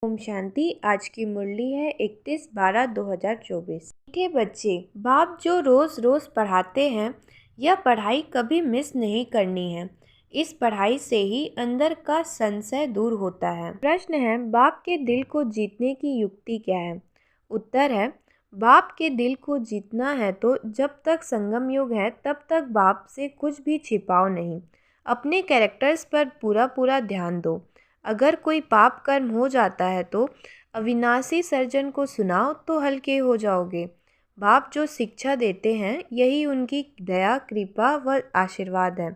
ओम शांति। आज की मुरली है 31/12/2024। मीठे बच्चे, बाप जो रोज़ रोज़ पढ़ाते हैं, यह पढ़ाई कभी मिस नहीं करनी है। इस पढ़ाई से ही अंदर का संशय दूर होता है। प्रश्न है, बाप के दिल को जीतने की युक्ति क्या है? उत्तर है, बाप के दिल को जीतना है तो जब तक संगम युग है तब तक बाप से कुछ भी छिपाओ नहीं। अपने कैरेक्टर्स पर पूरा ध्यान दो। अगर कोई पाप कर्म हो जाता है तो अविनाशी सर्जन को सुनाओ तो हल्के हो जाओगे। बाप जो शिक्षा देते हैं यही उनकी दया, कृपा व आशीर्वाद है।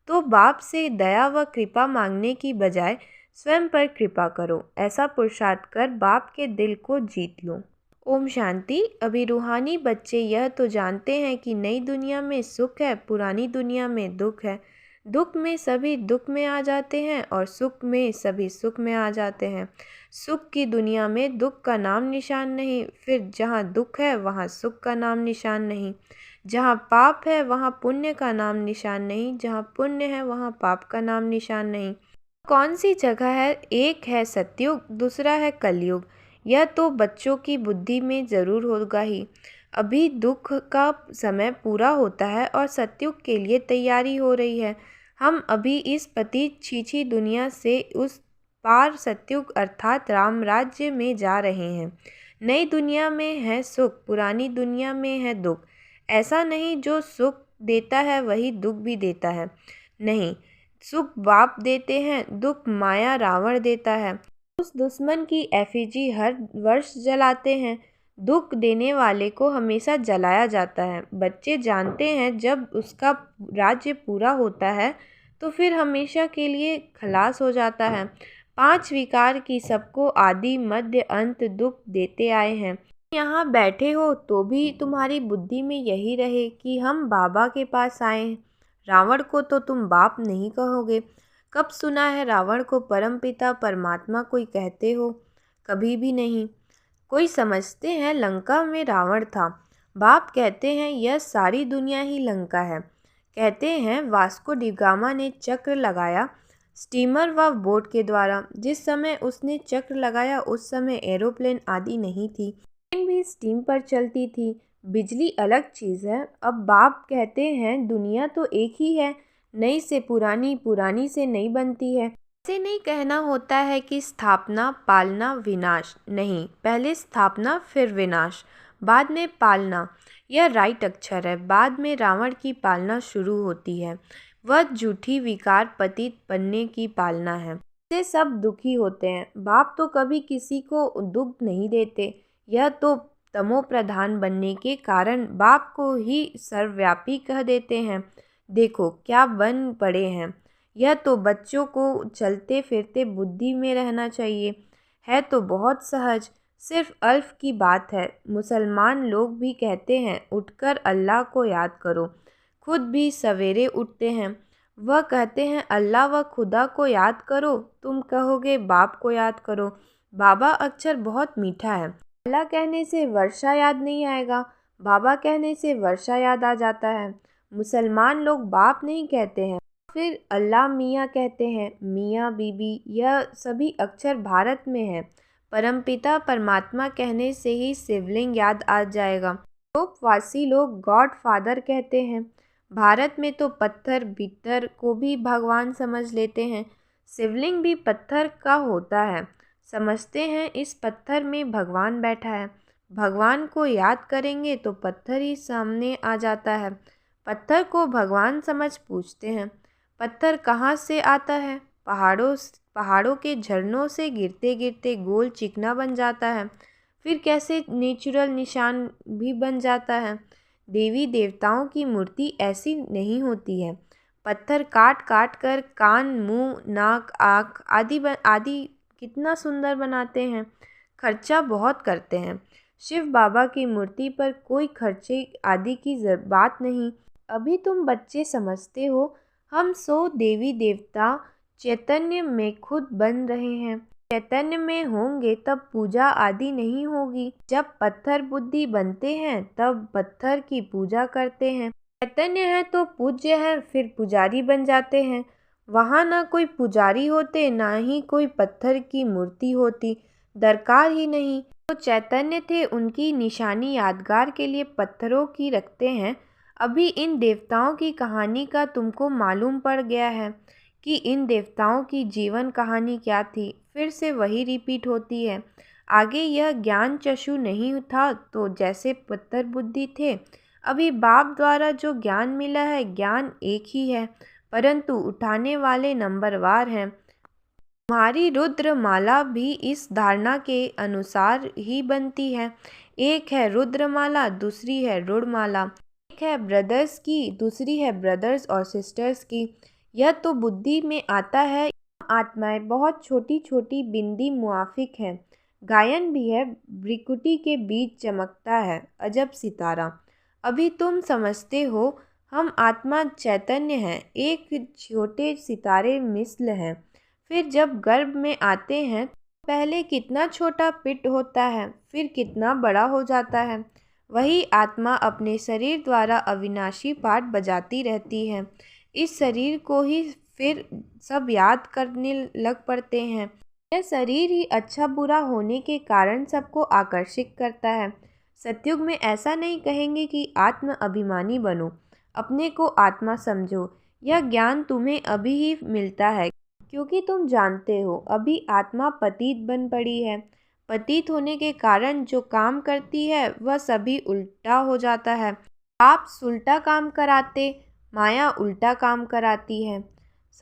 तो बाप से दया व कृपा मांगने की बजाय स्वयं पर कृपा करो। ऐसा पुरुषार्थ कर बाप के दिल को जीत लो। ओम शांति। अभी रूहानी बच्चे यह तो जानते हैं कि नई दुनिया में सुख है, पुरानी दुनिया में दुख है। दुख में सभी दुख में आ जाते हैं और सुख में सभी सुख में आ जाते हैं। सुख की दुनिया में दुख का नाम निशान नहीं, फिर जहाँ दुख है वहाँ सुख का नाम निशान नहीं। जहाँ पाप है वहाँ पुण्य का नाम निशान नहीं, जहाँ पुण्य है वहाँ पाप का नाम निशान नहीं। कौन सी जगह है? एक है सतयुग, दूसरा है कलयुग। यह तो बच्चों की बुद्धि में ज़रूर होगा ही। अभी दुख का समय पूरा होता है और सतयुग के लिए तैयारी हो रही है। हम अभी इस पतित छीछी दुनिया से उस पार सतयुग अर्थात राम राज्य में जा रहे हैं। नई दुनिया में है सुख, पुरानी दुनिया में है दुख। ऐसा नहीं जो सुख देता है वही दुख भी देता है। नहीं, सुख बाप देते हैं, दुख माया रावण देता है। उस दुश्मन की एफिजी हर वर्ष जलाते हैं। दुख देने वाले को हमेशा जलाया जाता है। बच्चे जानते हैं जब उसका राज्य पूरा होता है तो फिर हमेशा के लिए खलास हो जाता है। 5 विकार की सबको आदि मध्य अंत दुख देते आए हैं। यहाँ बैठे हो तो भी तुम्हारी बुद्धि में यही रहे कि हम बाबा के पास आए हैं। रावण को तो तुम बाप नहीं कहोगे। कब सुना है रावण को परमपिता परमात्मा कोई कहते हो? कभी भी नहीं। कोई समझते हैं लंका में रावण था। बाप कहते हैं यह सारी दुनिया ही लंका है। कहते हैं वास्को डी गामा ने चक्र लगाया स्टीमर व बोट के द्वारा। जिस समय उसने चक्र लगाया उस समय एरोप्लेन आदि नहीं थी, ट्रेन भी स्टीम पर चलती थी। बिजली अलग चीज़ है। अब बाप कहते हैं दुनिया तो एक ही है, नई से पुरानी, पुरानी से नई बनती है। ऐसे नहीं कहना होता है कि स्थापना, पालना, विनाश। नहीं, पहले स्थापना फिर विनाश, बाद में पालना। यह राइट अक्षर है। बाद में रावण की पालना शुरू होती है। वह झूठी विकार पतित बनने की पालना है। इससे सब दुखी होते हैं। बाप तो कभी किसी को दुख नहीं देते। यह तो तमो प्रधान बनने के कारण बाप को ही सर्वव्यापी कह देते हैं। देखो क्या बन पड़े हैं। यह तो बच्चों को चलते फिरते बुद्धि में रहना चाहिए। है तो बहुत सहज, सिर्फ अल्फ की बात है। मुसलमान लोग भी कहते हैं उठकर अल्लाह को याद करो, खुद भी सवेरे उठते हैं। वह कहते हैं अल्लाह व खुदा को याद करो, तुम कहोगे बाप को याद करो। बाबा अक्षर बहुत मीठा है। अल्लाह कहने से वर्षा याद नहीं आएगा, बाबा कहने से वर्षा याद आ जाता है। मुसलमान लोग बाप नहीं कहते हैं, फिर अल्लाह मियाँ कहते हैं। मियाँ बीबी यह सभी अक्षर भारत में है। परमपिता परमात्मा कहने से ही शिवलिंग याद आ जाएगा। यूरोपवासी लोग गॉड फादर कहते हैं। भारत में तो पत्थर भीतर को भी भगवान समझ लेते हैं। शिवलिंग भी पत्थर का होता है। समझते हैं इस पत्थर में भगवान बैठा है। भगवान को याद करेंगे तो पत्थर ही सामने आ जाता है। पत्थर को भगवान समझ पूछते हैं। पत्थर कहाँ से आता है? पहाड़ों के झरनों से गिरते गिरते गोल चिकना बन जाता है, फिर कैसे नेचुरल निशान भी बन जाता है। देवी देवताओं की मूर्ति ऐसी नहीं होती है। पत्थर काट काट कर कान, मुंह, नाक, आँख आदि कितना सुंदर बनाते हैं। खर्चा बहुत करते हैं। शिव बाबा की मूर्ति पर कोई खर्चे आदि की बात नहीं। अभी तुम बच्चे समझते हो हम 100 देवी देवता चैतन्य में खुद बन रहे हैं। चैतन्य में होंगे तब पूजा आदि नहीं होगी। जब पत्थर बुद्धि बनते हैं तब पत्थर की पूजा करते हैं। चैतन्य है तो पूज्य है, फिर पुजारी बन जाते हैं। वहाँ ना कोई पुजारी होते, ना ही कोई पत्थर की मूर्ति होती। दरकार ही नहीं। तो चैतन्य थे, उनकी निशानी यादगार के लिए पत्थरों की रखते हैं। अभी इन देवताओं की कहानी का तुमको मालूम पड़ गया है कि इन देवताओं की जीवन कहानी क्या थी। फिर से वही रिपीट होती है। आगे यह ज्ञान चक्षु नहीं था तो जैसे पत्थर बुद्धि थे। अभी बाप द्वारा जो ज्ञान मिला है, ज्ञान एक ही है, परंतु उठाने वाले नंबरवार हैं। तुम्हारी रुद्रमाला भी इस धारणा के अनुसार ही बनती है। एक है रुद्रमाला, दूसरी है रुद्रमाला। एक है ब्रदर्स की, दूसरी है ब्रदर्स और सिस्टर्स की। यह तो बुद्धि में आता है। आत्माएं बहुत छोटी छोटी बिंदी मुआफिक हैं। गायन भी है, भ्रिकुटी के बीच चमकता है अजब सितारा। अभी तुम समझते हो हम आत्मा चैतन्य हैं, एक छोटे सितारे मिसल हैं। फिर जब गर्भ में आते हैं पहले कितना छोटा पिट होता है, फिर कितना बड़ा हो जाता है। वही आत्मा अपने शरीर द्वारा अविनाशी पाठ बजाती रहती है। इस शरीर को ही फिर सब याद करने लग पड़ते हैं। यह शरीर ही अच्छा बुरा होने के कारण सबको आकर्षित करता है। सतयुग में ऐसा नहीं कहेंगे कि आत्म अभिमानी बनो, अपने को आत्मा समझो। यह ज्ञान तुम्हें अभी ही मिलता है, क्योंकि तुम जानते हो अभी आत्मा पतित बन पड़ी है। पतित होने के कारण जो काम करती है वह सभी उल्टा हो जाता है। आप उल्टा काम कराते, माया उल्टा काम कराती है।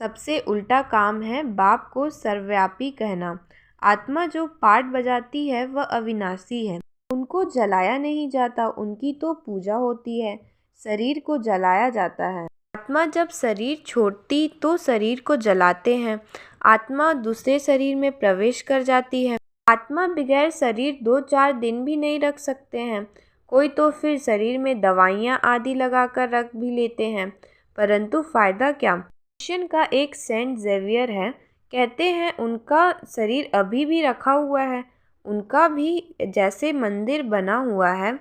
सबसे उल्टा काम है बाप को सर्वव्यापी कहना। आत्मा जो पाठ बजाती है वह अविनाशी है, उनको जलाया नहीं जाता, उनकी तो पूजा होती है। शरीर को जलाया जाता है। आत्मा जब शरीर छोड़ती तो शरीर को जलाते हैं। आत्मा दूसरे शरीर में प्रवेश कर जाती है। आत्मा बगैर शरीर 2-4 दिन भी नहीं रख सकते हैं। कोई तो फिर शरीर में दवाइयाँ आदि लगाकर रख भी लेते हैं, परंतु फायदा क्या। मिशन का एक सेंट जेवियर है, कहते हैं उनका शरीर अभी भी रखा हुआ है। उनका भी जैसे मंदिर बना हुआ है,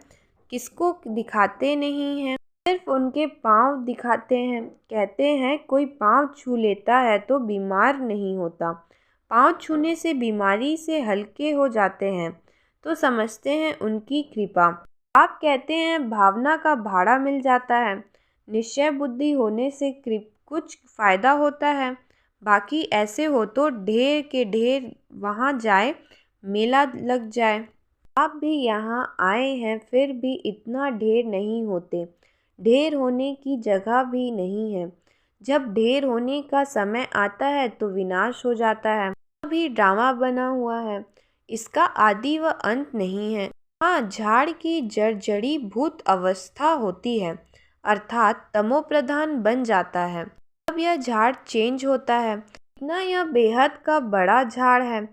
किसको दिखाते नहीं हैं, सिर्फ उनके पाँव दिखाते हैं। कहते हैं कोई पाँव छू लेता है तो बीमार नहीं होता, पाँव छूने से बीमारी से हल्के हो जाते हैं, तो समझते हैं उनकी कृपा। आप कहते हैं भावना का भाड़ा मिल जाता है। निश्चय बुद्धि होने से कुछ फ़ायदा होता है, बाकी ऐसे हो तो ढेर के ढेर वहाँ जाए, मेला लग जाए। आप भी यहाँ आए हैं फिर भी इतना ढेर नहीं होते। ढेर होने की जगह भी नहीं है। जब ढेर होने का समय आता है तो विनाश हो जाता है। अभी ड्रामा बना हुआ है, इसका आदि व अंत नहीं है। हाँ, झाड़ की जर्जरी भूत अवस्था होती है, अर्थात तमोप्रधान बन जाता है। अब यह झाड़ चेंज होता है। इतना यह बेहद का बड़ा झाड़ है।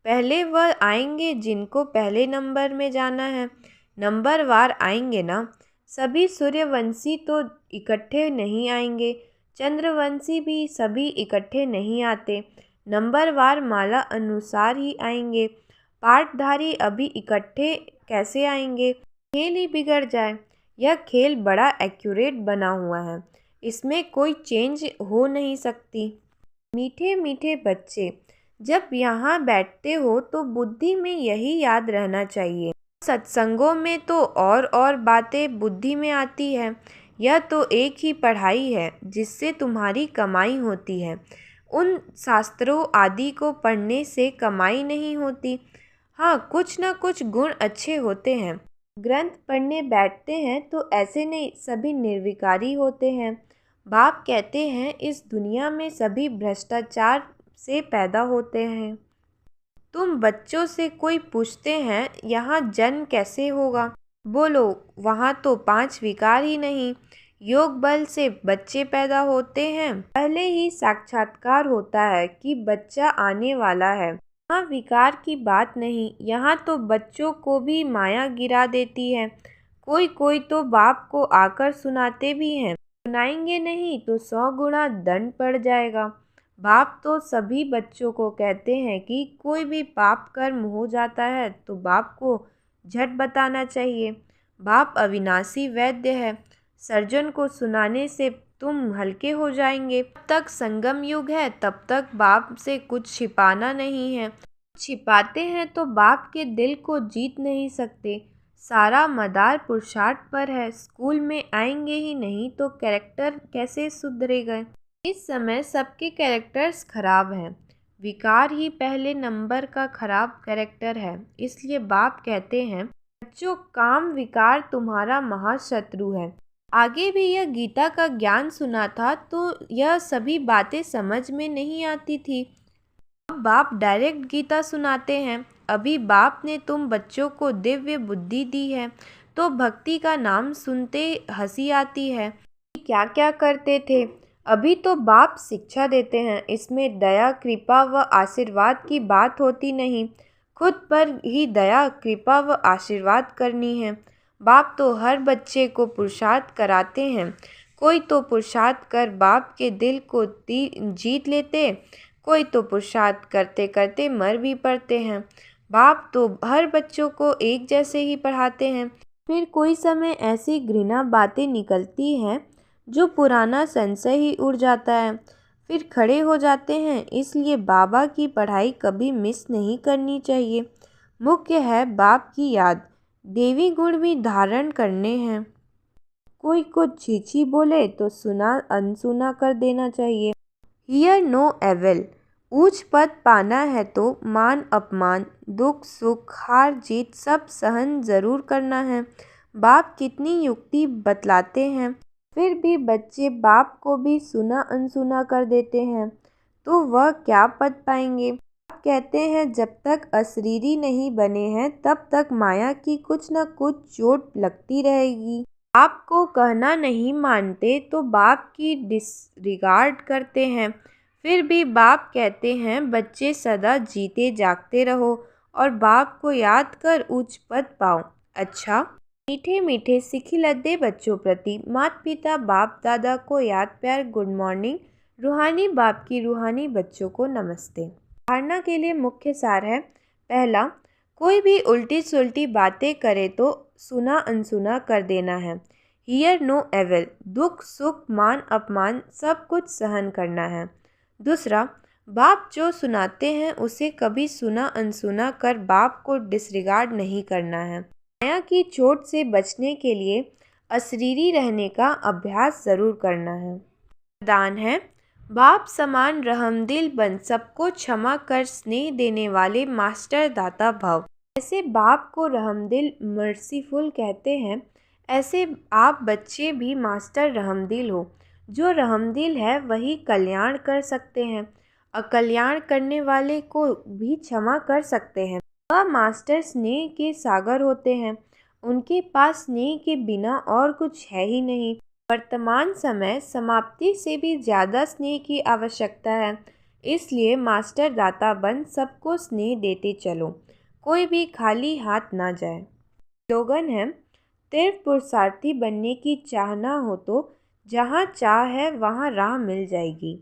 पहले वह आएंगे जिनको पहले नंबर में जाना है, नंबरवार आएंगे ना। सभी सूर्यवंशी तो इकट्ठे नहीं आएंगे, चंद्रवंशी भी सभी इकट्ठे नहीं आते, नंबरवार माला अनुसार ही आएंगे। पाठधारी अभी इकट्ठे कैसे आएंगे, खेल ही बिगड़ जाए। यह खेल बड़ा एक्यूरेट बना हुआ है, इसमें कोई चेंज हो नहीं सकती। मीठे मीठे बच्चे, जब यहाँ बैठते हो तो बुद्धि में यही याद रहना चाहिए। सत्संगों में तो और बातें बुद्धि में आती है। यह तो एक ही पढ़ाई है जिससे तुम्हारी कमाई होती है। उन शास्त्रों आदि को पढ़ने से कमाई नहीं होती। हाँ, कुछ न कुछ गुण अच्छे होते हैं। ग्रंथ पढ़ने बैठते हैं तो ऐसे नहीं, सभी निर्विकारी होते हैं। बाप कहते हैं इस दुनिया में सभी भ्रष्टाचार से पैदा होते हैं। तुम बच्चों से कोई पूछते हैं यहाँ जन्म कैसे होगा, बोलो वहाँ तो 5 विकार ही नहीं, योग बल से बच्चे पैदा होते हैं। पहले ही साक्षात्कार होता है कि बच्चा आने वाला है। यहाँ विकार की बात नहीं, यहाँ तो बच्चों को भी माया गिरा देती है। कोई कोई तो बाप को आकर सुनाते भी हैं, सुनाएंगे नहीं तो 100 गुना दंड पड़ जाएगा। बाप तो सभी बच्चों को कहते हैं कि कोई भी पाप कर्म हो जाता है तो बाप को झट बताना चाहिए। बाप अविनाशी वैद्य है, सर्जन को सुनाने से तुम हल्के हो जाएंगे। जब तक संगम युग है तब तक बाप से कुछ छिपाना नहीं है, छिपाते हैं तो बाप के दिल को जीत नहीं सकते। सारा मदार पुरुषार्थ पर है। स्कूल में आएंगे ही नहीं तो कैरेक्टर कैसे सुधरेगा। इस समय सबके कैरेक्टर्स खराब हैं। विकार ही पहले नंबर का खराब कैरेक्टर है। इसलिए बाप कहते हैं, बच्चों, काम विकार तुम्हारा महाशत्रु है। आगे भी यह गीता का ज्ञान सुना था तो यह सभी बातें समझ में नहीं आती थी। अब बाप डायरेक्ट गीता सुनाते हैं। अभी बाप ने तुम बच्चों को दिव्य बुद्धि दी है तो भक्ति का नाम सुनते हंसी आती है। क्या क्या करते थे। अभी तो बाप शिक्षा देते हैं। इसमें दया, कृपा व आशीर्वाद की बात होती नहीं। खुद पर ही दया, कृपा व आशीर्वाद करनी है। बाप तो हर बच्चे को पुरुषार्थ कराते हैं। कोई तो पुरुषार्थ कर बाप के दिल को जीत लेते, कोई तो पुरुषार्थ करते करते मर भी पड़ते हैं। बाप तो हर बच्चों को एक जैसे ही पढ़ाते हैं। फिर कोई समय ऐसी घृणा बातें निकलती हैं जो पुराना संशय ही उड़ जाता है। फिर खड़े हो जाते हैं। इसलिए बाबा की पढ़ाई कभी मिस नहीं करनी चाहिए। मुख्य है बाप की याद। देवी गुण भी धारण करने हैं। कोई कुछ छीछी बोले तो सुना अनसुना कर देना चाहिए। Hear no evil. ऊंच पद पाना है तो मान अपमान, दुख सुख, हार जीत सब सहन जरूर करना है। बाप कितनी युक्ति बतलाते हैं, फिर भी बच्चे बाप को भी सुना अनसुना कर देते हैं तो वह क्या पद पाएंगे। बाप कहते हैं, जब तक अशरीरी नहीं बने हैं तब तक माया की कुछ न कुछ चोट लगती रहेगी। बाप को कहना नहीं मानते तो बाप की डिसरिगार्ड करते हैं। फिर भी बाप कहते हैं, बच्चे सदा जीते जागते रहो और बाप को याद कर उच्च पद पाओ। अच्छा, मीठे मीठे सिखिलद्दे बच्चों प्रति माता पिता बाप दादा को याद प्यार गुड मॉर्निंग। रूहानी बाप की रूहानी बच्चों को नमस्ते। धारणा के लिए मुख्य सार है, पहला, कोई भी उल्टी सुल्टी बातें करे तो सुना अनसुना कर देना है। Hear no evil. दुख सुख मान अपमान सब कुछ सहन करना है। दूसरा, बाप जो सुनाते हैं उसे कभी सुना अनसुना कर बाप को डिसरिगार्ड नहीं करना है। माया की चोट से बचने के लिए अशरीरी रहने का अभ्यास जरूर करना है। वरदान है, बाप समान रहमदिल बन सबको क्षमा कर स्नेह देने वाले मास्टर दाता भव। ऐसे बाप को रहमदिल मर्सीफुल कहते हैं, ऐसे आप बच्चे भी मास्टर रहमदिल हो। जो रहमदिल है वही कल्याण कर सकते हैं। अकल्याण करने वाले को भी क्षमा कर सकते हैं। वह मास्टर स्नेह के सागर होते हैं। उनके पास स्नेह के बिना और कुछ है ही नहीं। वर्तमान समय समाप्ति से भी ज़्यादा स्नेह की आवश्यकता है। इसलिए मास्टर दाता बन सबको स्नेह देते चलो, कोई भी खाली हाथ ना जाए। स्लोगन है, तीर्थ पुरुषार्थी बनने की चाहना हो तो जहाँ चाह है वहाँ राह मिल जाएगी।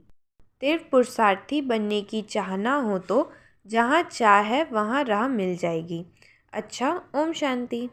तीर्थ पुरुषार्थी बनने की चाहना हो तो जहाँ चाह है वहाँ राह मिल जाएगी। अच्छा, ओम शांति।